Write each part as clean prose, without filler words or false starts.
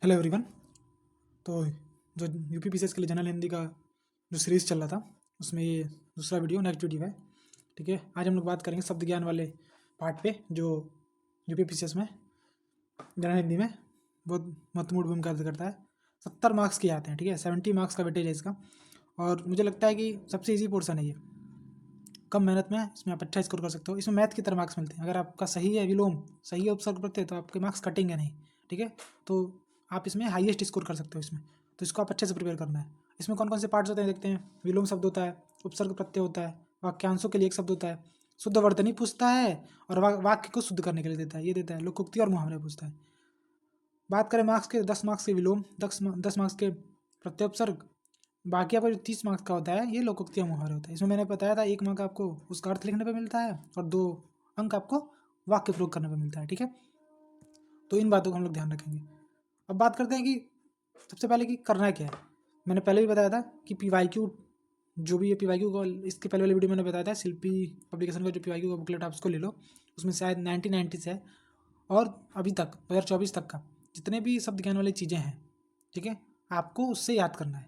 Hello everyone. तो जो UP PCS के लिए जनरल हिंदी का जो सीरीज़ चल रहा था उसमें ये दूसरा वीडियो नेक्स्ट वीडियो है। ठीक है, आज हम लोग बात करेंगे शब्द ज्ञान वाले पार्ट पे जो यूपी पीसीएस में जनरल हिंदी में बहुत महत्वपूर्ण भूमिका अदा करता है। 70 मार्क्स के आते हैं। ठीक है, 70 मार्क्स का वेटेज है इसका और मुझे लगता है कि सबसे ईजी पोर्सन है ये। कम मेहनत में इसमें आप अच्छा स्कोर कर सकते हो। इसमें मैथ की तरह मार्क्स मिलते हैं। अगर आपका सही है विलोम, सही है उपसर्ग प्रत्यय, तो आपके मार्क्स कटेंगे नहीं। ठीक है, तो आप इसमें हाईएस्ट स्कोर कर सकते हो इसमें। तो इसको आप अच्छे से प्रिपेयर करना है। इसमें कौन कौन से पार्ट्स होते हैं देखते हैं। विलोम शब्द होता है, उपसर्ग प्रत्यय होता है, वाक्यांशों के लिए एक शब्द होता है, शुद्ध वर्तनी पूछता है और वाक्य को शुद्ध करने के लिए देता है, ये देता है। लोकोक्ति और मुहावरे पूछता है। बात करें मार्क्स के, 10 मार्क्स के विलोम, 10 मार्क्स के प्रत्युपसर्ग, बाकी आपका जो 30 मार्क्स का होता है ये लोकोक्ति और मुहावरे होता है। इसमें मैंने बताया था 1 मार्क आपको उसका अर्थ लिखने पे मिलता है और 2 अंक आपको वाक्य प्रयोग करने पे मिलता है। ठीक है, तो इन बातों को हम लोग ध्यान रखेंगे। अब बात करते हैं कि सबसे पहले कि करना क्या है। मैंने पहले भी बताया था कि PYQ, जो भी ये PYQ को, इसके पहले वाले वीडियो मैंने बताया था शिल्पी पब्लिकेशन का जो PYQ का बुकलेट आप उसको ले लो। उसमें शायद 1990 से है और अभी तक 2024 तक का जितने भी शब्द ज्ञान वाली चीज़ें हैं, ठीक है, आपको उससे याद करना है।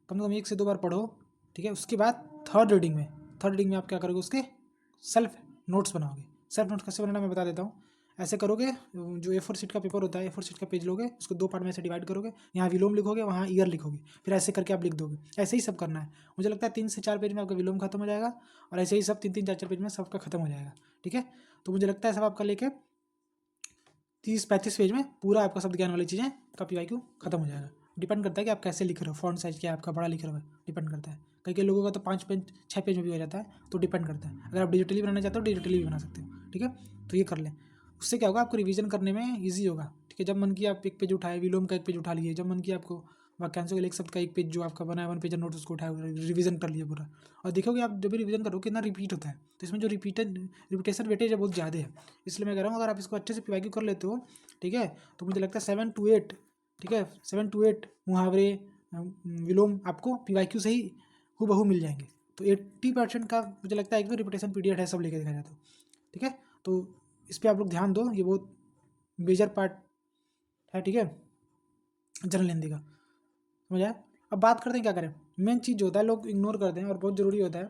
कम से कम 1 से 2 बार पढ़ो। ठीक है, उसके बाद थर्ड रीडिंग में आप क्या करोगे, उसके सेल्फ नोट्स बनाओगे। सेल्फ नोट्स कैसे बनाना मैं बता देता हूँ। ऐसे करोगे, जो A4 शीट का पेपर होता है, A4 शीट का पेज लोगे, उसको 2 पार्ट में से डिवाइड करोगे। यहाँ विलोम लिखोगे, वहाँ ईयर लिखोगे, फिर ऐसे करके आप लिख दोगे। ऐसे ही सब करना है। मुझे लगता है 3 से 4 पेज में आपका विलोम खत्म हो जाएगा और ऐसे ही सब 3-3 4-4 पेज में सबका खत्म हो जाएगा। ठीक है, तो मुझे लगता है सब आपका लेके 30-35 पेज में पूरा आपका शब्द ज्ञान वाली चीज़ें का PYQ खत्म हो जाएगा। डिपेंड करता है कि आप कैसे लिख रहे हो, फॉन्ट साइज क्या है आपका, बड़ा लिख रहे हो, डिपेंड करता है। कई कई लोगों का तो 5 पेज 6 पेज में भी हो जाता है, तो डिपेंड करता है। अगर आप डिजिटली बनाना चाहते हो डिजिटली भी बना सकते हो। ठीक है, तो ये कर लें। उससे क्या होगा, आपको रिवीजन करने में ईजी होगा। ठीक है, जब मन किया आप 1 पेज उठाए, विलोम का 1 पेज उठा लिए, जब मन किया आपको वाक्यांशों के लिए एक शब्द का 1 पेज जो आपका बना है 1 पेज नोट उसको उठाए, रिवीजन कर लिया पूरा। और देखोगे आप जब भी रिवीजन करोगे कितना रिपीट होता है, तो इसमें जो रिपीटेशन वेटेज है बहुत ज़्यादा है। इसलिए मैं कह रहा हूँ अगर आप इसको अच्छे से PYQ कर लेते हो, ठीक है, तो मुझे लगता है 7 to 8, ठीक है, 7 to 8 मुहावरे, विलोम आपको PYQ से ही हूबहू मिल जाएंगे। तो 80% का मुझे लगता है एक तो रिपीटेशन पीरियड है सब लेके देखा जाए तो। ठीक है, तो इस पर आप लोग ध्यान दो, ये बहुत मेजर पार्ट है। ठीक है, जनरल हिंदी का समझ आया। अब बात करते हैं क्या करें। मेन चीज़ जो होता है लोग इग्नोर करते हैं और बहुत ज़रूरी होता है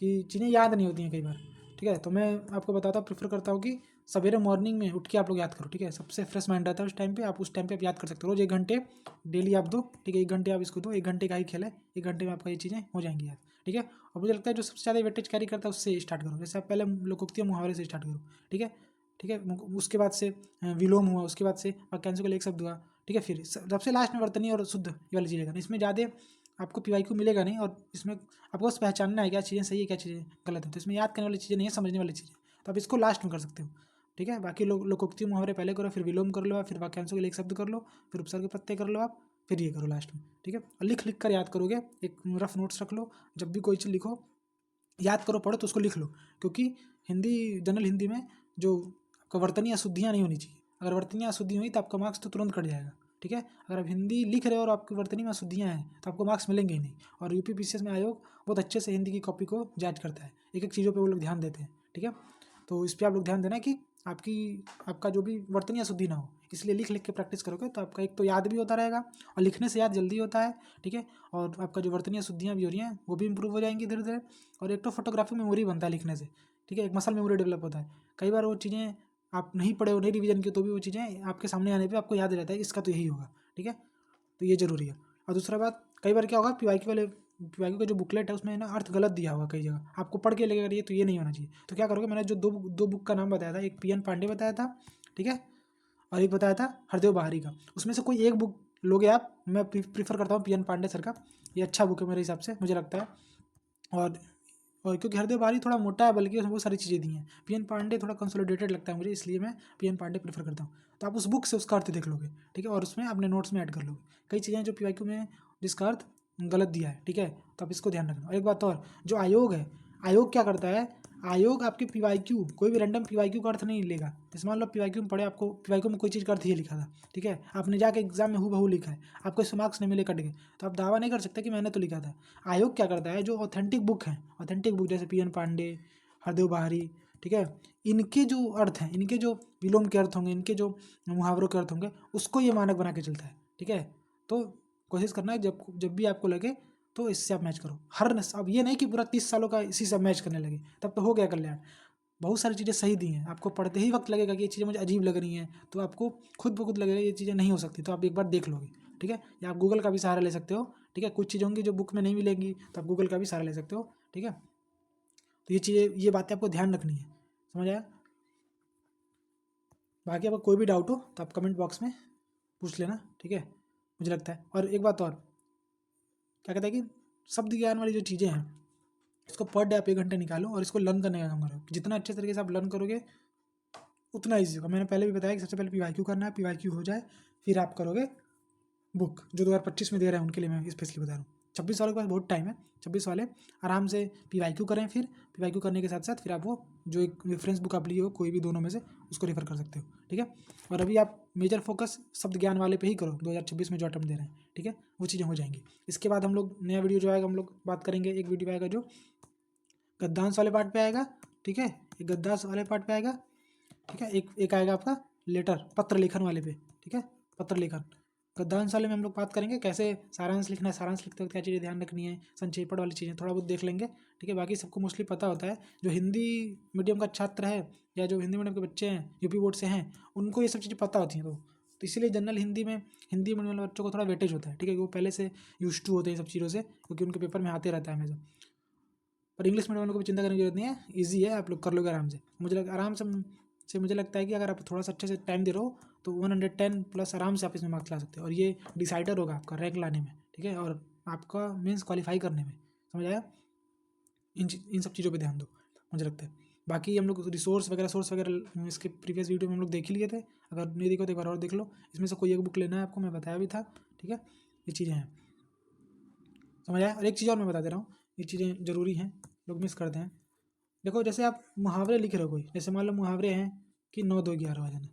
कि चीज़ें याद नहीं होती हैं कई बार। ठीक है, तो मैं आपको बताता हूँ, प्रेफर करता हूँ कि सवेरे मॉर्निंग में उठ के आप लोग याद करो। ठीक है, सबसे फ्रेश माइंड रहता है उस टाइम पे आप याद कर सकते हो। रोज़ 1 घंटे डेली आप दो। ठीक है, 1 घंटे आप इसको दो, 1 घंटे का ही खेल है, 1 घंटे में आपका ये चीज़ें हो जाएंगी याद। ठीक है, और मुझे लगता है जो सबसे ज़्यादा वेटेज कैरी करता है उससे स्टार्ट करो। जैसे आप पहले लोकोक्ति और मुहावरे से स्टार्ट करो। ठीक है, ठीक है, उसके बाद से विलोम हुआ, उसके बाद से वाक्यांशों के लिए एक शब्द हुआ। ठीक है, फिर सबसे लास्ट में वर्तनी और शुद्ध ये वाली चीज़ें करना। इसमें ज़्यादा आपको PYQ मिलेगा नहीं और इसमें आपको बस पहचानना है क्या चीज़ें सही है क्या चीज़ें गलत है। तो इसमें याद करने वाली चीज़ें नहीं है, समझने वाली चीज़ें, तो आप इसको लास्ट में कर सकते हो। ठीक है, बाकी लोकोक्ति मुहावरे पहले करो, फिर विलोम कर लो आप, फिर वाक्यांशों के लिए एक शब्द कर लो, फिर उपसर्ग प्रत्यय कर लो आप, फिर ये करो लास्ट में। ठीक है, और लिख लिख कर याद करोगे। एक रफ नोट्स रख लो, जब भी कोई चीज़ लिखो याद करो, पढ़ो तो उसको लिख लो। क्योंकि जनरल हिंदी में जो आपका वर्तनी अशुद्धियाँ नहीं होनी चाहिए। अगर वर्तनी अशुद्धि हुई तो आपका मार्क्स तो तुरंत कट जाएगा। ठीक है, अगर आप हिंदी लिख रहे हो और आपकी वर्तनी में अशुद्धियाँ हैं तो आपको मार्क्स मिलेंगे ही नहीं। और यूपी पीसीएस में आयोग बहुत अच्छे से हिंदी की कॉपी को जांच करता है, एक एक चीज़ों पर वो लोग ध्यान देते हैं। ठीक है, तो इस पर आप लोग ध्यान देना कि आपका जो भी वर्तनी अशुद्धि ना हो। इसलिए लिख लिख के प्रैक्टिस करोगे तो आपका एक तो याद भी होता रहेगा और लिखने से याद जल्दी होता है। ठीक है, और आपका जो वर्तनी अशुद्धियाँ भी हो रही हैं वो भी इंप्रूव हो जाएंगी धीरे धीरे। और एक तो फोटोग्राफी मेमोरी बनता है लिखने से। ठीक है, एक मसल मेमोरी डेवलप होता है। कई बार वो चीज़ें आप नहीं पढ़े हो, नहीं रिवीजन की, तो भी वो चीज़ें आपके सामने आने पे आपको याद रहता है इसका तो यही होगा। ठीक है, तो ये ज़रूरी है। और दूसरा बात, कई बार क्या होगा PYQ का जो बुकलेट है उसमें ना अर्थ गलत दिया होगा कई जगह, आपको पढ़ के लगेगा ये तो ये नहीं होना चाहिए। तो क्या करोगे, मैंने जो दो बुक का नाम बताया था, एक PN पांडे बताया था, ठीक है, और एक बताया था हरदेव बहारी का। उसमें से कोई एक बुक लोगे आप, मैं प्रीफर करता हूँ PN पांडे सर का। ये अच्छा बुक है मेरे हिसाब से, मुझे लगता है। और क्योंकि हरदेव बारी थोड़ा मोटा है, बल्कि उसमें बहुत सारी चीज़ें दी हैं। PN पांडे थोड़ा कंसोलिडेटेड लगता है मुझे, इसलिए मैं PN पांडे प्रेफर करता हूँ। तो आप उस बुक से उसका अर्थ देख लोगे। ठीक है, और उसमें अपने नोट्स में ऐड कर लोगे। कई चीज़ें जो PYQ में जिसका अर्थ गलत दिया है। ठीक है, तो आप इसको ध्यान रखना। और एक बात और, जो आयोग है, आयोग क्या करता है, आयोग आपके PYQ, कोई भी रैंडम PYQ का अर्थ नहीं लेगा। जैसे मान लो PYQ में पढ़े, आपको PYQ में कोई चीज़ का अर्थ ये लिखा था, ठीक है, आपने जाके एग्जाम में हूबहू लिखा है, आपको इससे मार्क्स नहीं मिले, कट गए, तो आप दावा नहीं कर सकते कि मैंने तो लिखा था। आयोग क्या करता है, जो ऑथेंटिक बुक है, ऑथेंटिक बुक जैसे PN पांडे, हरदेव बहारी, ठीक है, इनके जो अर्थ हैं, इनके जो विलोम के अर्थ होंगे, इनके जो मुहावरों के अर्थ होंगे, उसको ये मानक बना के चलता है। ठीक है। तो कोशिश करना है जब जब भी आपको लगे तो इससे आप मैच करो। अब ये नहीं कि पूरा 30 सालों का इसी से आप मैच करने लगे, तब तो हो गया कल्याण। बहुत सारी चीज़ें सही दी हैं, आपको पढ़ते ही वक्त लगेगा कि ये चीज़ें मुझे अजीब लग रही हैं, तो आपको खुद ब खुद लगेगा ये चीज़ें नहीं हो सकती, तो आप एक बार देख लोगे, ठीक है। या आप गूगल का भी सहारा ले सकते हो, ठीक है। कुछ चीज़ें होंगी जो बुक में नहीं मिलेंगी, तो आप गूगल का भी सहारा ले सकते हो, ठीक है। तो ये चीज़ें, ये बातें आपको ध्यान रखनी है, समझ आया। बाकी आपको कोई भी डाउट हो तो आप कमेंट बॉक्स में पूछ लेना, ठीक है। मुझे लगता है, और एक बात और, क्या कहता है कि शब्द ज्ञान वाली जो चीज़ें हैं, इसको पर डे आप 1 घंटे निकालो और इसको लर्न करने का काम करो। जितना अच्छे तरीके से आप लर्न करोगे उतना ईजी होगा। मैंने पहले भी बताया कि सबसे पहले PYQ करना है, PYQ हो जाए फिर आप करोगे बुक। जो 2025 में दे रहे हैं उनके लिए मैं स्पेशली बता रहा हूँ। 26 वालों के पास बहुत टाइम है, 26 वाले आराम से PYQ करें, फिर PYQ करने के साथ साथ फिर आप वो जो एक रेफरेंस बुक आप लिए हो कोई भी दोनों में से, उसको रेफर कर सकते हो, ठीक है। और अभी आप मेजर फोकस शब्द ज्ञान वाले पे ही करो 2026 में जो अटेम्प्ट दे रहे हैं, ठीक है। वो चीज़ें हो जाएंगी। इसके बाद हम लोग नया वीडियो जो आएगा हम लोग बात करेंगे, एक वीडियो आएगा जो गद्यांश वाले पार्ट पे आएगा, ठीक है। एक गद्यांश वाले पार्ट पे आएगा, ठीक है। एक आएगा आपका लेटर, पत्र लेखन वाले पे, ठीक है। पत्र लेखन गद्यांश वाले में हम लोग बात करेंगे कैसे सारांश लिखना है, सारांश लिखते वक्त क्या चीज़ें ध्यान रखनी है, संक्षेपण वाली चीज़ें थोड़ा बहुत देख लेंगे, ठीक है। बाकी सबको मोस्टली पता होता है, जो हिंदी मीडियम का छात्र है या जो हिंदी मीडियम के बच्चे हैं यूपी बोर्ड से हैं, उनको ये सब चीज़ें पता होती हैं। तो इसीलिए जनरल हिंदी में हिंदी मीडियम वाले बच्चों को थोड़ा वेटेज होता है, ठीक है। वो पहले से यूज टू होते हैं सब चीज़ों से, क्योंकि उनके पेपर में आते रहता है हमेशा। पर इंग्लिश मीडियम वालों को भी चिंता करने की जरूरत नहीं है, ईजी है, आप लोग कर लोगे आराम से। आराम से मुझे लगता है कि अगर आप थोड़ा सा अच्छे से टाइम दे रहे हो तो 110 प्लस आराम से आप इसमें मार्क्स ला सकते हो, और ये डिसाइडर होगा आपका रैंक लाने में, ठीक है। और आपका मीन्स क्वालिफाई करने में, समझ आया। इन सब चीज़ों पे ध्यान दो, मुझे लगता है। बाकी हम लोग सोर्स वगैरह इसके प्रीवियस वीडियो में हम लोग देख ही लिए थे, अगर नहीं देखो तो एक बार और देख लो। इसमें से कोई एक बुक लेना है आपको, मैं बताया भी था, ठीक है। ये चीज़ें हैं, समझ आया। और एक चीज़ और मैं बता दे रहा हूँ, ये चीज़ें ज़रूरी हैं, लोग मिस करते हैं। देखो जैसे आप मुहावरे लिख रहे हो कोई, जैसे मान लो मुहावरे हैं कि 9 2 11 हो जाना,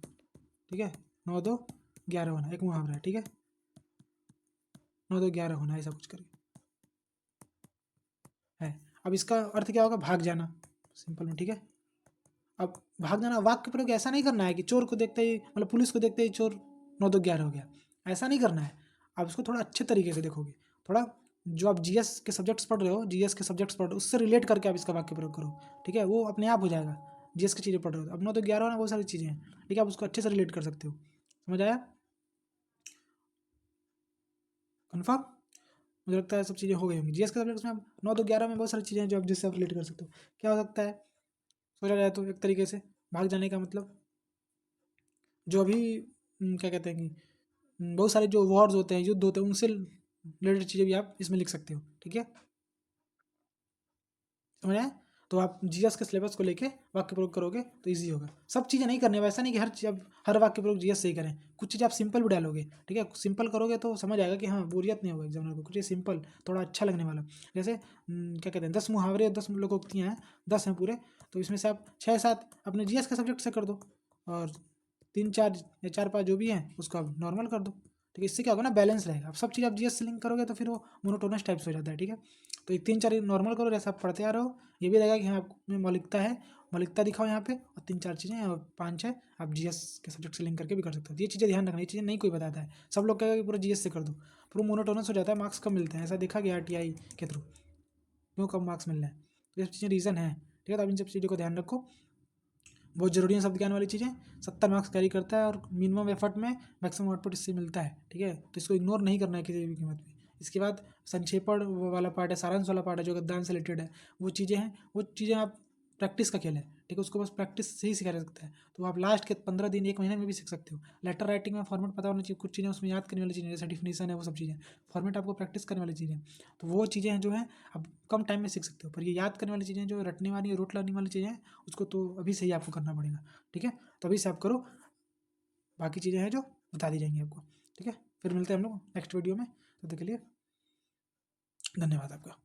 ठीक है। 9 2 11 होना एक मुहावरा है, ठीक है। 9 2 11 होना ऐसा कुछ करके है। अब इसका अर्थ क्या होगा, भाग जाना, सिंपल में, ठीक है। अब भाग जाना वाक्य प्रयोग ऐसा नहीं करना है कि चोर को देखते ही, मतलब पुलिस को देखते ही चोर 9 2 11 हो गया, ऐसा नहीं करना है। आप इसको थोड़ा अच्छे तरीके से देखोगे, थोड़ा जो आप जीएस के सब्जेक्ट्स पढ़ रहे हो, जीएस के सब्जेक्ट्स पढ़ रहे हो उससे रिलेट करके आप इसका वाक्य प्रयोग करो, ठीक है। वो अपने आप हो जाएगा, जीएस की चीज़ें पढ़ रहे हो। अब 9 2 11 होना बहुत सारी चीज़ें हैं, ठीक है। आप उसको अच्छे से रिलेट कर सकते हो, समझ आया, कन्फर्म। मुझे लगता है सब चीज़ें हो गई होंगी। जीएस के सब्जेक्ट्स में आप 9 2 11 में बहुत सारी चीज़ें हैं जो आप जिससे आप रिलेट कर सकते हो। क्या हो सकता है, सोचा जाए तो एक तरीके से भाग जाने का मतलब जो अभी क्या कहते हैं कि बहुत सारे जो वॉर्स होते हैं, युद्ध होते हैं, उनसे रिलेटेड चीज़ें भी आप इसमें लिख सकते हो, ठीक है, समझ आया। तो आप जीएस के सिलेबस को लेके वाक्य प्रयोग करोगे तो इजी होगा। सब चीज़ें नहीं करने, वैसा नहीं कि हर चीज़ आप हर वाक्य प्रयोग जीएस से ही करें। कुछ चीज़ आप सिंपल भी डालोगे, ठीक है। सिंपल करोगे तो समझ आएगा कि हाँ बोरियत नहीं होगा एग्जामिनर को, कुछ सिंपल थोड़ा अच्छा लगने वाला। जैसे क्या कहते हैं 10 मुहावरे 10 लोकोक्तियाँ हैं, 10 हैं पूरे, तो इसमें से आप 6 7 अपने जीएस के सब्जेक्ट से कर दो, और 3 4 या 4 5 जो भी हैं उसको आप नॉर्मल कर दो, ठीक है। इससे क्या होगा ना, बैलेंस रहेगा। अब सब चीज़ आप जीएस से लिंक करोगे तो फिर वो मोनोटोनस टाइप से हो जाता है, ठीक है। तो 3 4 नॉर्मल करो जैसे आप पढ़ते आ रहे हो, ये भी रहेगा कि हाँ आप में मौलिकता है, मौलिकता दिखाओ यहाँ पे, और 3 4 चीज़ें और 5 6 आप जीएस के सब्जेक्ट से लिंक करके भी कर सकते हो। ये चीज़ें ध्यान रखना, ये चीज़ें नहीं कोई बताता है, सब लोग कहेगा कि पूरा जीएस से कर दो, पूरा मोनोटोनस हो जाता है, मार्क्स कम मिलते हैं। ऐसा देखा गया आरटीआई के थ्रू, क्यों कम मार्क्स मिल रहे हैं, तो ये सब चीज़ें रीज़न है, ठीक है। तो आप इन सब चीज़ों को ध्यान रखो, बहुत ज़रूरी है शब्द ज्ञान वाली चीज़ें। 70 मार्क्स कैरी करता है और मिनिमम एफर्ट में मैक्सिमम आउटपुट इससे मिलता है, ठीक है। तो इसको इग्नोर नहीं करना है किसी भी कीमत पे। इसके बाद संक्षेपण वाला पार्ट है, सारांश वाला पार्ट है जो गद्यांश से रिलेटेड है, वो चीज़ें हैं, वो चीज़ें आप प्रैक्टिस का खेल है, ठीक है। उसको बस प्रैक्टिस से ही सिखाया जा सकता है। तो आप लास्ट के 15 दिन 1 महीने में भी सीख सकते हो। लेटर राइटिंग में फॉर्मेट पता होना चाहिए, कुछ चीज़ें उसमें याद करने वाली चीज़ें, जैसे डिफिनेशन है, वो सब चीज़ें फॉर्मेट आपको प्रैक्टिस करने वाली चीज़ें। तो वो चीज़ें हैं जो हैं आप कम टाइम में सीख सकते हो। पर ये याद करने वाली चीज़ें जो रटने वाली रूट लर्निंग वाली चीज़ें हैं, उसको तो अभी से ही आपको करना पड़ेगा, ठीक है। तो अभी से आप करो, बाकी चीज़ें हैं जो बता दी जाएंगी आपको, ठीक है। फिर मिलते हैं हम लोग नेक्स्ट वीडियो में, तब तक के लिए धन्यवाद आपका।